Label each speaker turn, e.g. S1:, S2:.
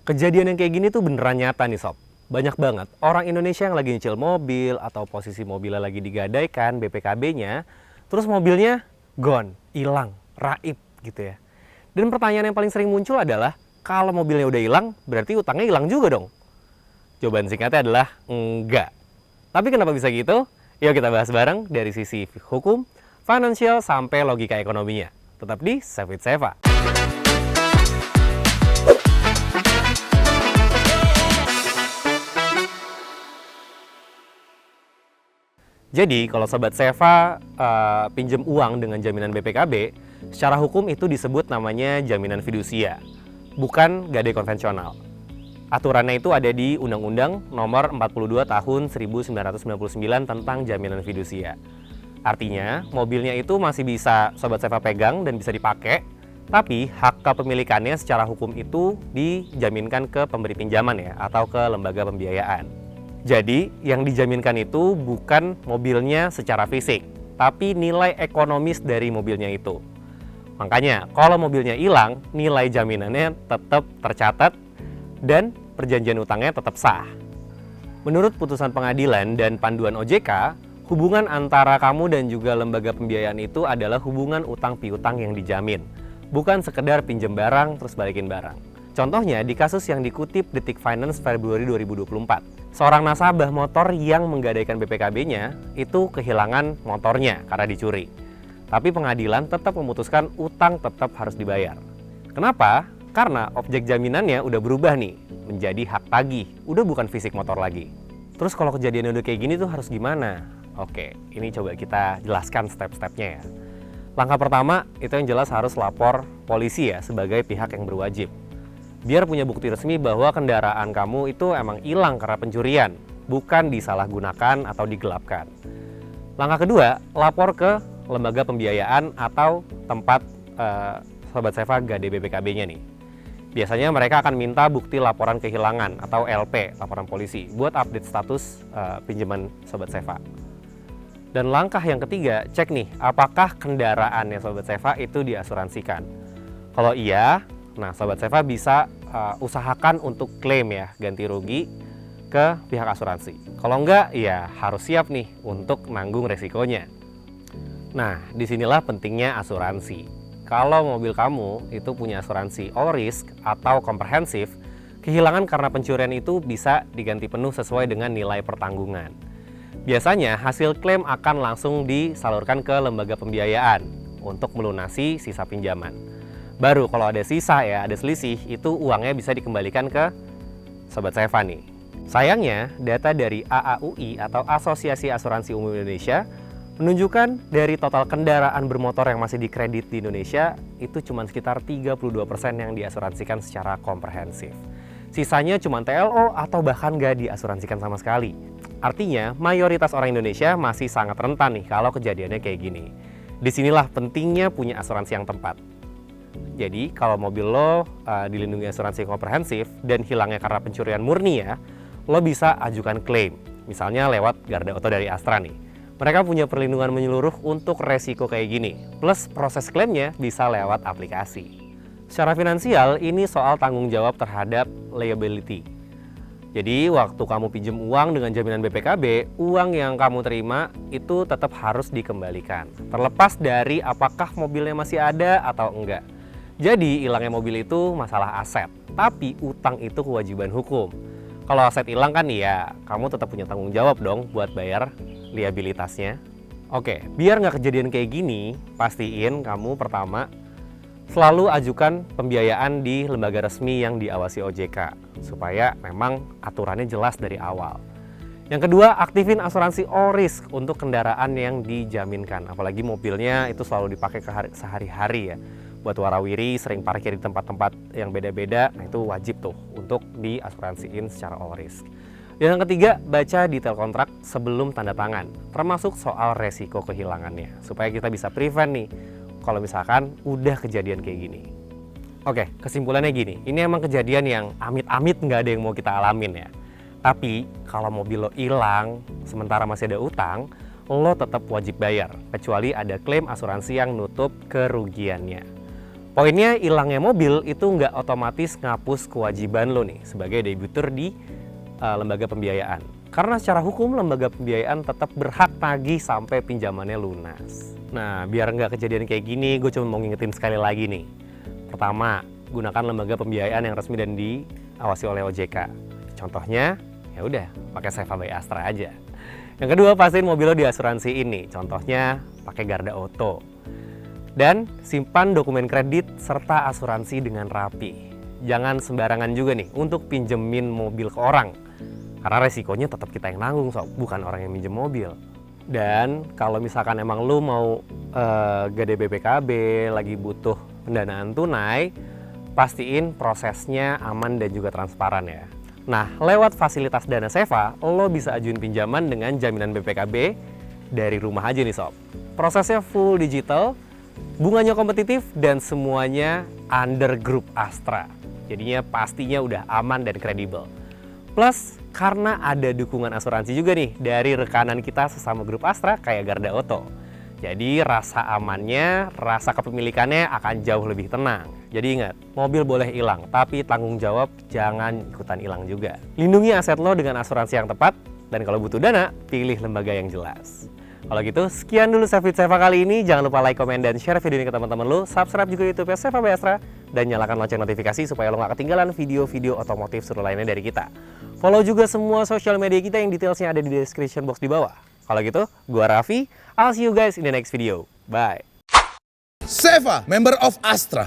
S1: Kejadian yang kayak gini tuh beneran nyata nih sob. Banyak banget orang Indonesia yang lagi nyicil mobil atau posisi mobilnya lagi digadaikan BPKB-nya, terus mobilnya gone, hilang, raib gitu ya. Dan pertanyaan yang paling sering muncul adalah, kalau mobilnya udah hilang, berarti utangnya hilang juga dong? Jawaban singkatnya adalah enggak. Tapi kenapa bisa gitu? Yuk kita bahas bareng dari sisi hukum, financial, sampai logika ekonominya. Tetap di Save with Seva. Jadi kalau Sobat Seva pinjam uang dengan jaminan BPKB, secara hukum itu disebut namanya jaminan fidusia, bukan gadai konvensional. Aturannya itu ada di Undang-Undang Nomor 42 Tahun 1999 tentang jaminan fidusia. Artinya, mobilnya itu masih bisa Sobat Seva pegang dan bisa dipakai, tapi hak kepemilikannya secara hukum itu dijaminkan ke pemberi pinjaman ya, atau ke lembaga pembiayaan. Jadi, yang dijaminkan itu bukan mobilnya secara fisik, tapi nilai ekonomis dari mobilnya itu. Makanya, kalau mobilnya hilang, nilai jaminannya tetap tercatat dan perjanjian utangnya tetap sah. Menurut putusan pengadilan dan panduan OJK, hubungan antara kamu dan juga lembaga pembiayaan itu adalah hubungan utang piutang yang dijamin, bukan sekedar pinjam barang terus balikin barang. Contohnya di kasus yang dikutip Detik Finance Februari 2024. Seorang nasabah motor yang menggadaikan BPKB-nya itu kehilangan motornya karena dicuri. Tapi pengadilan tetap memutuskan utang tetap harus dibayar. Kenapa? Karena objek jaminannya udah berubah nih, menjadi hak tagih, udah bukan fisik motor lagi. Terus kalau kejadian udah kayak gini tuh harus gimana? Oke, ini coba kita jelaskan step-stepnya ya. Langkah pertama itu yang jelas harus lapor polisi ya sebagai pihak yang berwajib. Biar punya bukti resmi bahwa kendaraan kamu itu emang hilang karena pencurian, bukan disalahgunakan atau digelapkan. Langkah kedua, lapor ke lembaga pembiayaan atau tempat Sobat Seva gadai BPKB-nya nih. Biasanya mereka akan minta bukti laporan kehilangan atau LP, laporan polisi, buat update status pinjaman Sobat Seva. Dan langkah yang ketiga, cek nih, apakah kendaraannya Sobat Seva itu diasuransikan. Kalau iya, nah, Sobat Seva bisa usahakan untuk klaim ya, ganti rugi ke pihak asuransi. Kalau enggak, ya harus siap nih untuk nanggung resikonya. Nah, disinilah pentingnya asuransi. Kalau mobil kamu itu punya asuransi all risk atau komprehensif, kehilangan karena pencurian itu bisa diganti penuh sesuai dengan nilai pertanggungan. Biasanya hasil klaim akan langsung disalurkan ke lembaga pembiayaan untuk melunasi sisa pinjaman. Baru kalau ada sisa ya, ada selisih, itu uangnya bisa dikembalikan ke Sobat Seva nih. Sayangnya, data dari AAUI atau Asosiasi Asuransi Umum Indonesia menunjukkan dari total kendaraan bermotor yang masih dikredit di Indonesia, itu cuma sekitar 32% yang diasuransikan secara komprehensif. Sisanya cuma TLO atau bahkan nggak diasuransikan sama sekali. Artinya, mayoritas orang Indonesia masih sangat rentan nih kalau kejadiannya kayak gini. Disinilah pentingnya punya asuransi yang tepat. Jadi kalau mobil lo dilindungi asuransi komprehensif dan hilangnya karena pencurian murni ya, lo bisa ajukan klaim. Misalnya lewat Garda Auto dari Astra nih. Mereka punya perlindungan menyeluruh untuk resiko kayak gini. Plus proses klaimnya bisa lewat aplikasi. Secara finansial ini soal tanggung jawab terhadap liability. Jadi waktu kamu pinjam uang dengan jaminan BPKB, uang yang kamu terima itu tetap harus dikembalikan. Terlepas dari apakah mobilnya masih ada atau enggak. Jadi hilangnya mobil itu masalah aset, tapi utang itu kewajiban hukum. Kalau aset hilang kan ya kamu tetap punya tanggung jawab dong buat bayar liabilitasnya. Oke, biar nggak kejadian kayak gini, pastiin kamu pertama selalu ajukan pembiayaan di lembaga resmi yang diawasi OJK, supaya memang aturannya jelas dari awal. Yang kedua, aktifin asuransi all risk untuk kendaraan yang dijaminkan, apalagi mobilnya itu selalu dipakai sehari-hari ya. Buat warawiri sering parkir di tempat-tempat yang beda-beda, nah itu wajib tuh untuk diasuransiin secara all risk. Dan yang ketiga, baca detail kontrak sebelum tanda tangan, termasuk soal resiko kehilangannya, supaya kita bisa prevent nih kalau misalkan udah kejadian kayak gini. Oke, kesimpulannya gini, ini emang kejadian yang amit-amit nggak ada yang mau kita alamin ya. Tapi kalau mobil lo hilang, sementara masih ada utang, lo tetap wajib bayar, kecuali ada klaim asuransi yang nutup kerugiannya. Poinnya, hilangnya mobil itu nggak otomatis ngapus kewajiban lo nih sebagai debitur di lembaga pembiayaan. Karena secara hukum lembaga pembiayaan tetap berhak tagih sampai pinjamannya lunas. Nah, biar nggak kejadian kayak gini, gue cuma mau ngingetin sekali lagi nih. Pertama, gunakan lembaga pembiayaan yang resmi dan diawasi oleh OJK. Contohnya, ya udah pakai Seva by Astra aja. Yang kedua, pastiin mobil lo diasuransi ini. Contohnya, pakai Garda Auto. Dan simpan dokumen kredit serta asuransi dengan rapi. Jangan sembarangan juga nih untuk pinjemin mobil ke orang. Karena resikonya tetap kita yang nanggung, sob, bukan orang yang minjem mobil. Dan kalau misalkan emang lu mau gade BPKB, lagi butuh pendanaan tunai, pastiin prosesnya aman dan juga transparan ya. Nah, lewat fasilitas Dana Seva, lo bisa ajuin pinjaman dengan jaminan BPKB dari rumah aja nih sob. Prosesnya full digital, bunganya kompetitif, dan semuanya under grup Astra. Jadinya pastinya udah aman dan kredibel. Plus, karena ada dukungan asuransi juga nih dari rekanan kita sesama grup Astra kayak Garda Auto. Jadi rasa amannya, rasa kepemilikannya akan jauh lebih tenang. Jadi ingat, mobil boleh hilang, tapi tanggung jawab jangan ikutan hilang juga. Lindungi aset lo dengan asuransi yang tepat, dan kalau butuh dana, pilih lembaga yang jelas. Kalau gitu, sekian dulu Save with Seva kali ini. Jangan lupa like, komen, dan share video ini ke teman-teman lo. Subscribe juga YouTube-nya Seva by Astra. Dan nyalakan lonceng notifikasi supaya lo gak ketinggalan video-video otomotif seru lainnya dari kita. Follow juga semua sosial media kita yang detailsnya ada di description box di bawah. Kalau gitu, gua Raffi. I'll see you guys in the next video. Bye.
S2: Seva, member of Astra.